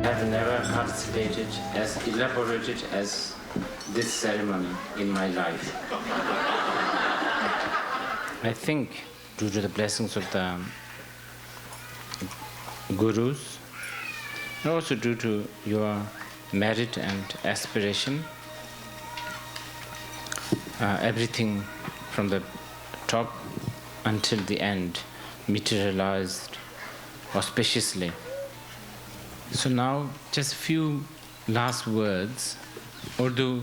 I've never participated as elaborated as this ceremony in my life. I think due to the blessings of the gurus, and also due to your merit and aspiration, everything from the top until the end materialized auspiciously. So now just a few last words, although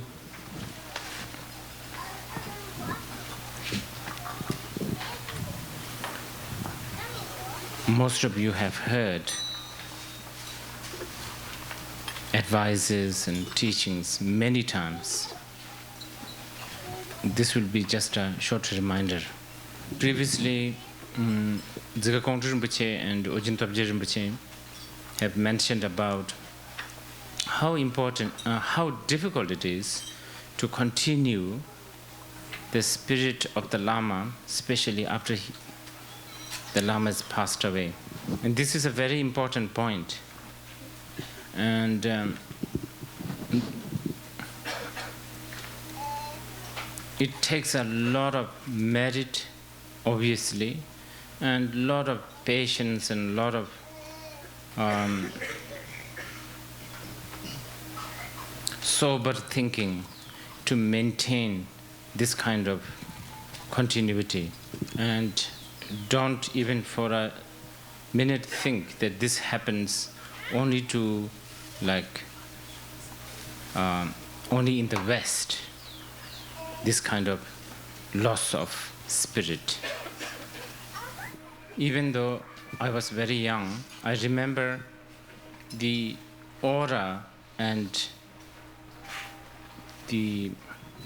most of you have heard advices and teachings many times. This will be just a short reminder. Previously, Zangdog Rinpoche and Ojin Tobje Rinpoche have mentioned about how important, how difficult it is to continue the spirit of the Lama, especially after the Lama has passed away. And this is a very important point. And it takes a lot of merit, obviously, and a lot of patience and a lot of sober thinking to maintain this kind of continuity. And don't even for a minute think that this happens only to only in the West, this kind of loss of spirit. Even though I was very young, I remember the aura and the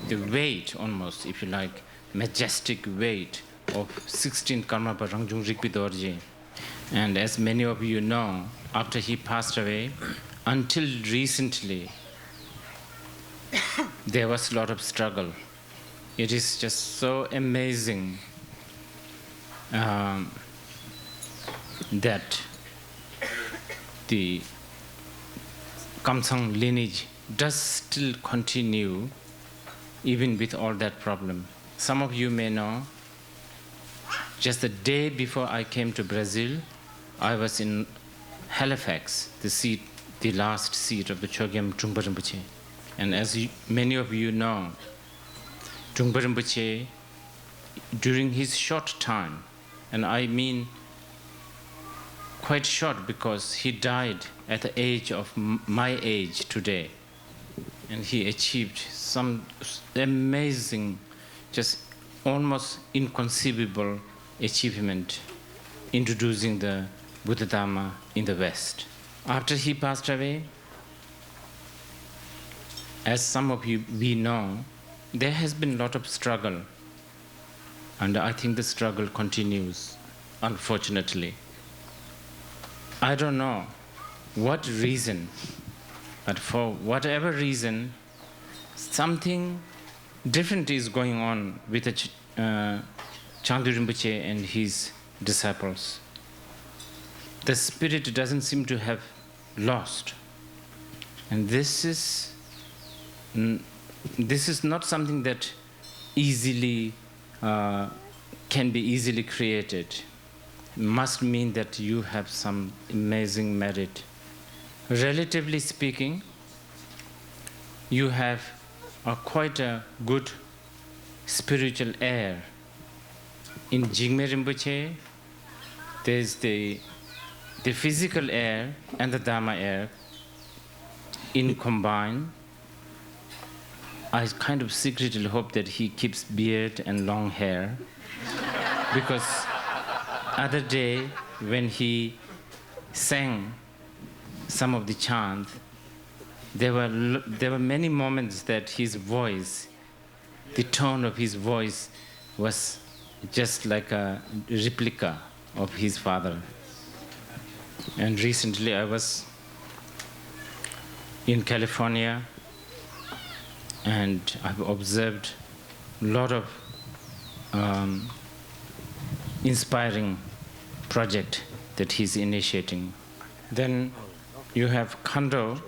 weight, almost, if you like, majestic weight of 16 Karmapa Rangjung Rigpi Dorje. And as many of you know, after he passed away, until recently, there was a lot of struggle. It is just so amazing that the Kamsang lineage does still continue even with all that problem. Some of you may know, just the day before I came to Brazil, I was in Halifax, the last seat of the Chogyam Trungpa Rinpoche. And as many of you know, Trungpa Rinpoche, during his short time, and I mean quite short because he died at the age of my age today, and he achieved some amazing, just almost inconceivable achievement introducing the Buddha Dharma in the West. After he passed away, as some of you we know, there has been a lot of struggle, and I think the struggle continues, unfortunately. I don't know what reason, but for whatever reason, something different is going on with the Changdu Rinpoche and his disciples. The spirit doesn't seem to have lost. And this is not something that easily can be easily created. Must mean that you have some amazing merit. Relatively speaking, you have quite a good spiritual air. In Jigme Rinpoche, there's the physical air and the Dharma air in combine. I kind of secretly hope that he keeps beard and long hair, because other day when he sang some of the chant, there were many moments that his voice, the tone of his voice was just like a replica of his father. And recently I was in California, and I've observed a lot of inspiring project that he's initiating. Then You have Khando,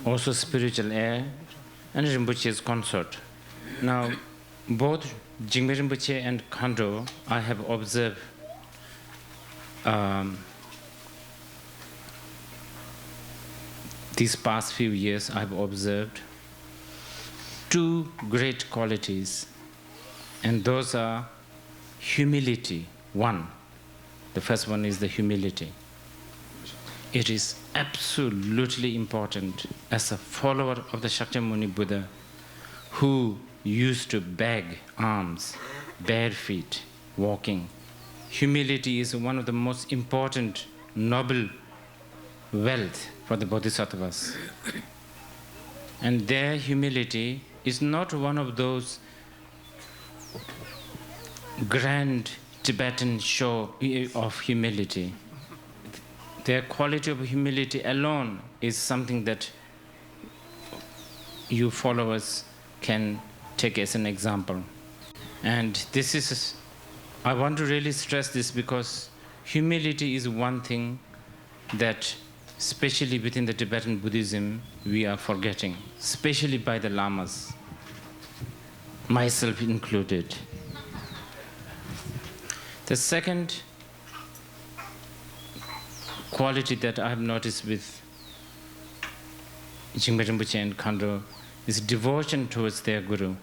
also spiritual heir, and Rinpoche's consort. Now, both Jigme Rinpoche and Khando, I have observed these past few years, I have observed two great qualities, and those are humility. One, the first one is the humility. It is absolutely important as a follower of the Shakyamuni Buddha, who used to beg alms, bare feet, walking. Humility is one of the most important, noble wealth for the Bodhisattvas. And their humility is not one of those grand Tibetan show of humility. Their quality of humility alone is something that you followers can take as an example. And this is, I want to really stress this because humility is one thing that, especially within the Tibetan Buddhism, we are forgetting, especially by the lamas, myself included. The second quality that I have noticed with Jigme Rinpoche and Khando is devotion towards their guru.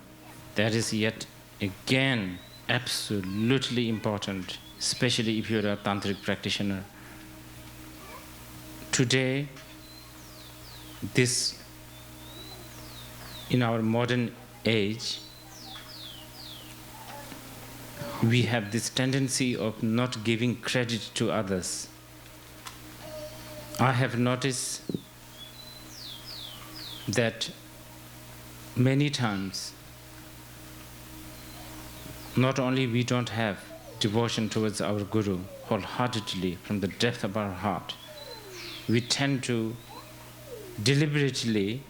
That is yet again absolutely important, especially if you're a tantric practitioner. Today, this, in our modern age, we have this tendency of not giving credit to others. I have noticed that many times, not only we don't have devotion towards our Guru wholeheartedly from the depth of our heart, we tend to deliberately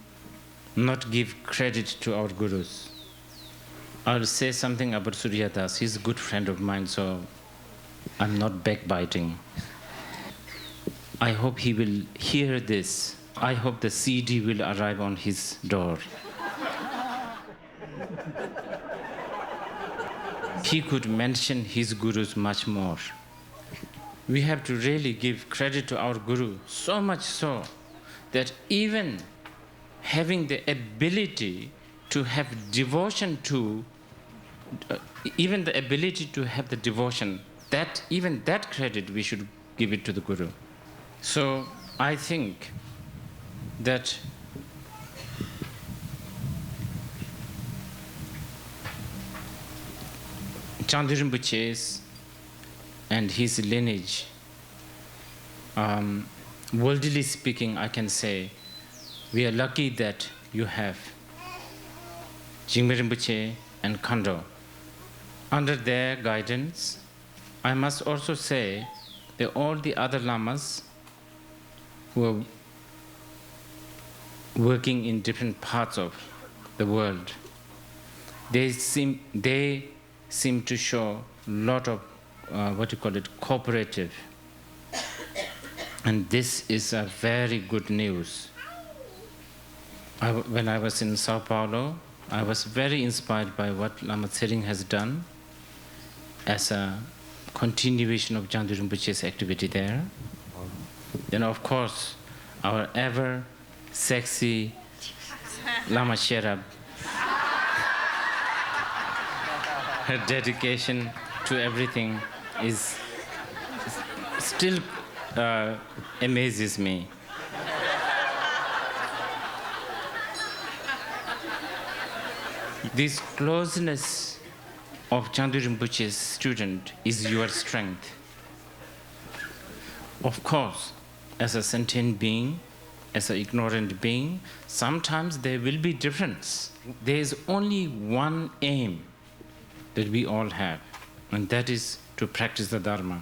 not give credit to our Gurus. I'll say something about Surya Das. He's a good friend of mine, so I'm not backbiting. I hope he will hear this. I hope the CD will arrive on his door. He could mention his gurus much more. We have to really give credit to our guru, so much so that even having the ability to have devotion to, even the ability to have the devotion, that even that credit we should give it to the guru. So I think that Chandra Rinpoche and his lineage, worldly speaking, I can say, we are lucky that you have Jigme Rinpoche and Khando. Under their guidance, I must also say that all the other lamas who are working in different parts of the world, they seem to show a lot of cooperative. And this is a very good news. When I was in Sao Paulo, I was very inspired by what Lama Tsering has done as a continuation of Chandra Rinpoche's activity there. Then, of course, our ever sexy Lama Sherab, her dedication to everything is still amazes me. This closeness of Chandra Rinpoche's student is your strength. Of course, as a sentient being, as an ignorant being, sometimes there will be difference. There is only one aim that we all have, and that is to practice the Dharma.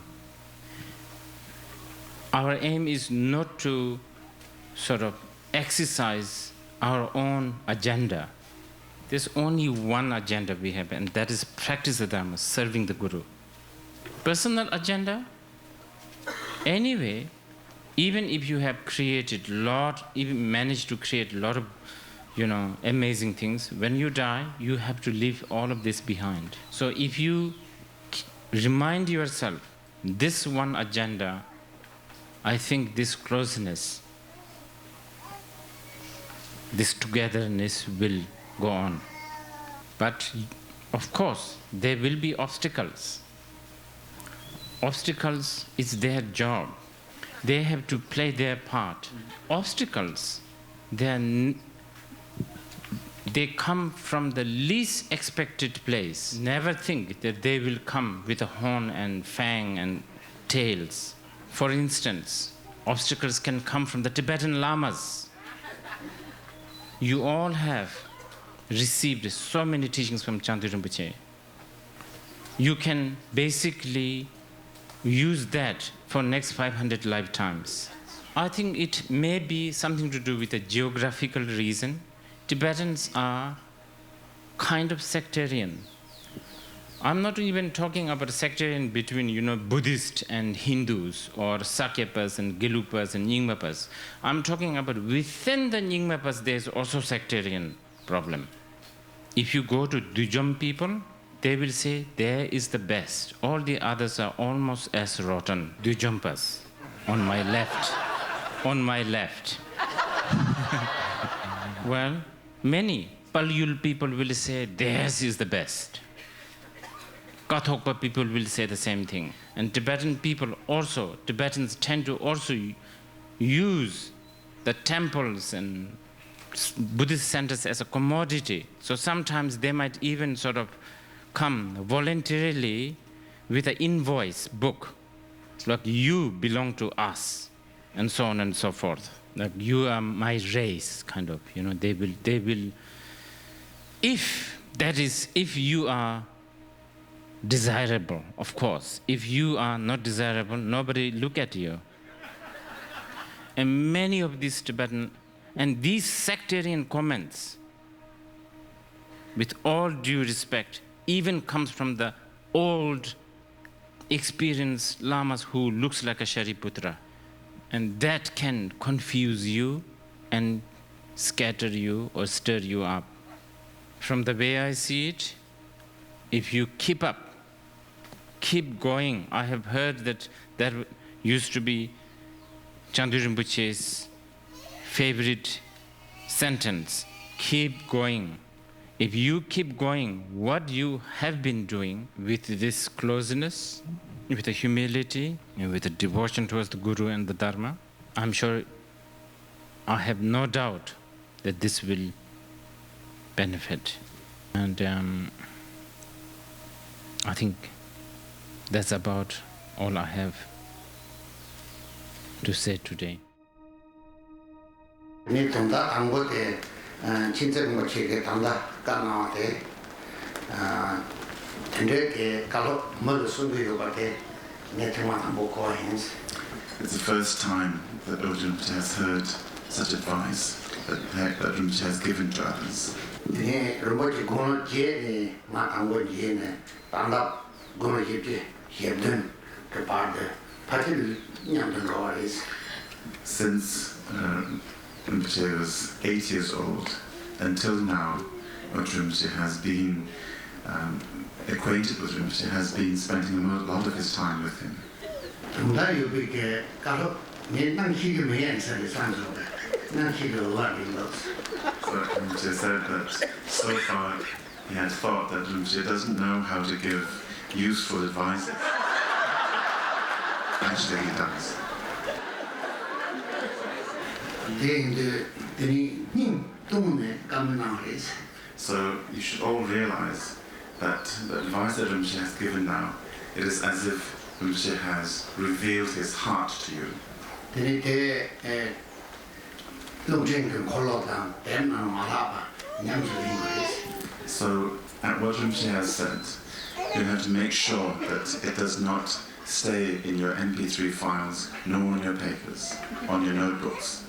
Our aim is not to sort of exercise our own agenda. There's only one agenda we have, and that is practice the Dharma, serving the Guru. Personal agenda? Anyway, Even if you have created even managed to create a lot of, amazing things, when you die, you have to leave all of this behind. So if you remind yourself this one agenda, I think this closeness, this togetherness will go on. But of course, there will be obstacles. Obstacles is their job. They have to play their part. Obstacles, they come from the least expected place. Never think that they will come with a horn and fang and tails. For instance, obstacles can come from the Tibetan lamas. You all have received so many teachings from Chandu Rinpoche. You can basically use that for next 500 lifetimes. I think it may be something to do with a geographical reason. Tibetans are kind of sectarian. I'm not even talking about a sectarian between, Buddhist and Hindus, or Sakyapas and Gelupas and Nyingmapas. I'm talking about within the Nyingmapas, there's also sectarian problem. If you go to Dujom people, they will say there is the best. All the others are almost as rotten. Dujompas, on my left. On my left. Well, many Palyul people will say theirs is the best. Kathokpa people will say the same thing. And Tibetan people also, Tibetans tend to also use the temples and Buddhist centers as a commodity. So sometimes they might even sort of come voluntarily with an invoice book, like you belong to us, and so on and so forth. Like you are my race, kind of. They will. If you are desirable, of course. If you are not desirable, nobody look at you. And many of these Tibetan and these sectarian comments, with all due respect, even comes from the old, experienced lamas who looks like a Shariputra. And that can confuse you and scatter you or stir you up. From the way I see it, if you keep going. I have heard that used to be Chandu Rinpoche's favorite sentence, keep going. If you keep going, what you have been doing with this closeness, with the humility, and with the devotion towards the Guru and the Dharma, I'm sure, I have no doubt that this will benefit. And I think that's about all I have to say today. It's the first time that Rinpoche has heard such advice that Rinpoche has given to others. Since Rinpoche was 8 years old, until now, what Rinpoche has been acquainted with Rinpoche has been spending a lot of his time with him. So Rinpoche said that so far he had thought that Rinpoche doesn't know how to give useful advice. Actually he does. So you should all realize that the advice that Rinpoche has given now, it is as if Rinpoche has revealed his heart to you. So at what Rinpoche has said, you have to make sure that it does not stay in your MP3 files, nor on your papers, on your notebooks.